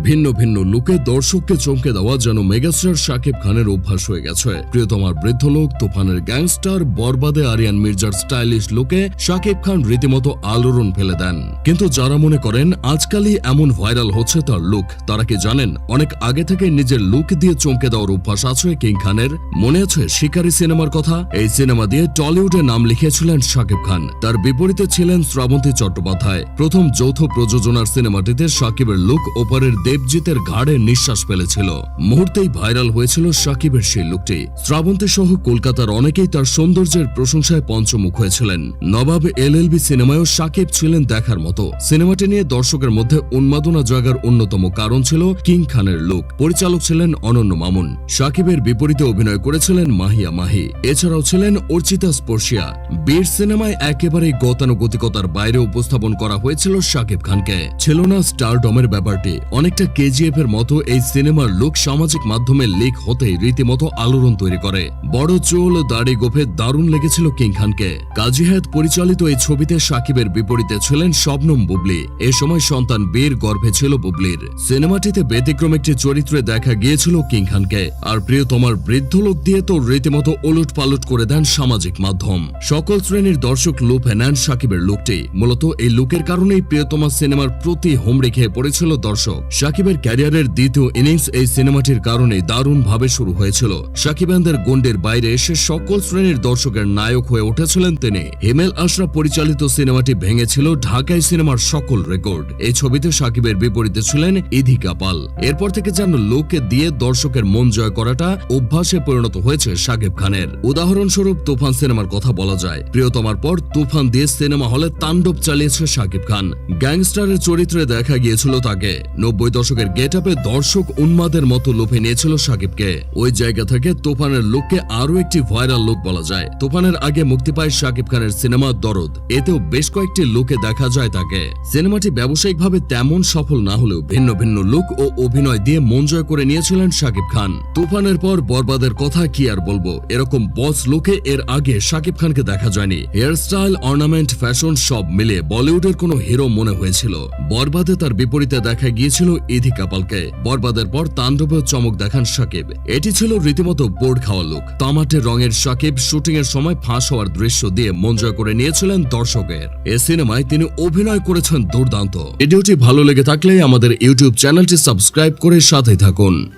ভিন্ন ভিন্ন লুকে দর্শককে চমকে দেওয়া যেন মেগাস্টার শাকিব খানের অভ্যাস হয়ে গেছে। প্রিয়তমার বৃদ্ধ লোক, তুফানের গ্যাংস্টার, বরবাদে আরিয়ান মির্জার স্টাইলিশ লুকে শাকিব খান রীতিমতো আলোড়ন ফেলে দেন। কিন্তু যারা মনে করেন আজকালই এমন ভাইরাল হচ্ছে তার লুক, তারা কি জানেন অনেক আগে থেকে নিজের লুক দিয়ে চমকে দেওয়ার অভ্যাস আছে কিং খানের। মনে আছে শিকারী সিনেমার কথা? এই সিনেমা দিয়ে টলিউডে নাম লিখিয়েছিলেন শাকিব খান। তার বিপরীতে ছিলেন শ্রাবন্তী চট্টোপাধ্যায়। প্রথম যৌথ প্রযোজনার সিনেমাটিতে শাকিবের লুক ওপারের দেবজিতের ঘাড়ে নিঃশ্বাস ফেলেছিল। মুহূর্তেই ভাইরাল হয়েছিল শাকিবের সেই লুকটি। শ্রাবন্তী সহ কলকাতার অনেকেই তার সৌন্দর্যের প্রশংসায় পঞ্চমুখ হয়েছিলেন। নবাব এলএলবি সিনেমায়ও শাকিব ছিলেন দেখার মতো। সিনেমাটি নিয়ে দর্শকের মধ্যে উন্মাদনা জাগার অন্যতম কারণ ছিল কিং খানের লুক। পরিচালক ছিলেন অনন্য মামুন। শাকিবের বিপরীতে অভিনয় করেছিলেন মাহিয়া মাহি। এছাড়াও ছিলেন অর্চিতা স্পর্শিয়া। বীর সিনেমায় একেবারেই গতানুগতিকতার বাইরে উপস্থাপন করা হয়েছিল শাকিব খানকে। ছিল না স্টারডমের ব্যাপারটি। অনেকটা কেজিএফ এর মতো এই সিনেমার লুক সামাজিক মাধ্যমে লিক হতেই রীতিমতো আলোড়ন তৈরি করে। বড় চুল, দাড়ি গোফে দারুণ লেগেছিল কিং খানকে। কাজী হায়াত পরিচালিত এই ছবিতে শাকিবের বিপরীতে ছিলেন শবনম বুবলি। এ সময় সন্তান বীর গর্ভে ছিল বুবলির। সিনেমাটিতে ব্যতিক্রম একটি চরিত্রে দেখা গিয়েছিল কিং খানকে। আর প্রিয়তমার বৃদ্ধ লোক দিয়ে তো রীতিমতো ওলট পালট করে দেন সামাজিক মাধ্যম। সকল শ্রেণীর দর্শক লুফে নেন শাকিবের লুকটি। মূলত এই লুকের কারণেই প্রিয়তমা সিনেমার প্রতি হুমড়ি খেয়ে পড়েছিল দর্শক। শাকিবের ক্যারিয়ারের দ্বিতীয় ইনিংস এই সিনেমাটির কারণেই দারুণ ভাবে শুরু হয়েছিল। শাকিবানদের গন্ডির বাইরে এসে সকল শ্রেণীর দর্শকের নায়ক হয়ে উঠেছিলেন তিনি। হিমেল আশরাফ পরিচালিত সিনেমাটি ভেঙেছিল ঢাকাই সিনেমার সকল রেকর্ড। এই ছবিতে শাকিবের বিপরীতে ছিলেন ইধিকা পাল। এরপর থেকে যেন লোককে দিয়ে দর্শকের মন জয় করাটা অভ্যাসে পরিণত হয়েছে শাকিব খানের। উদাহরণস্বরূপ তুফান সিনেমার কথা বলা যায়। প্রিয়তমার পর তুফান দিয়ে সিনেমা হলে তাণ্ডব চালিয়েছে শাকিব খান। গ্যাংস্টারের চরিত্রে দেখা গিয়েছিল তাকে। 90 দশকের গেট আপে দর্শক উন্মাদের মতো লোভে নিয়েছিল শাকিবকে। ওই জায়গা থেকে তুফানের লুককে আরো একটি ভাইরাল লুক বলা যায়। তুফানের আগে মুক্তি পায় শাকিব খানের সিনেমা দরদ। এতেও বেশ কয়েকটি লুকে দেখা যায় তাকে। সিনেমাটি ব্যবসায়িকভাবে তেমন সফল না হলেও ভিন্ন ভিন্ন লুক ও অভিনয় দিয়ে মন জয় করে নিয়েছিলেন শাকিব খান। তুফানের পর বরবাদের কথা কি আর বলবো, এরকম বস লুকে এর আগে শাকিব খানকে দেখা যায়নি। হেয়ার স্টাইল, অর্নামেন্ট, ফ্যাশন সব মিলিয়ে বলিউডের কোনো হিরো মনে হয়েছিল। বরবাদে তার বিপরীতে দেখা গিয়েছিল ইধিকা পালকে। বরবাদের পর তাণ্ডবেও চমক দেখান শাকিব। এটি ছিল রীতিমতো বোর্ড খাওয়া লুক। তামাটে রঙের শাকিব শুটিং এর সময় ফাঁস হওয়ার দৃশ্য দিয়ে মন জয় করে নিয়েছিলেন দর্শকের। এ সিনেমায় তিনি অভিনয় করেছেন দুর্দান্ত। ভিডিওটি ভালো লেগে থাকলে আমাদের ইউটিউব চ্যানেলটি সাবস্ক্রাইব করে সাথে থাকুন।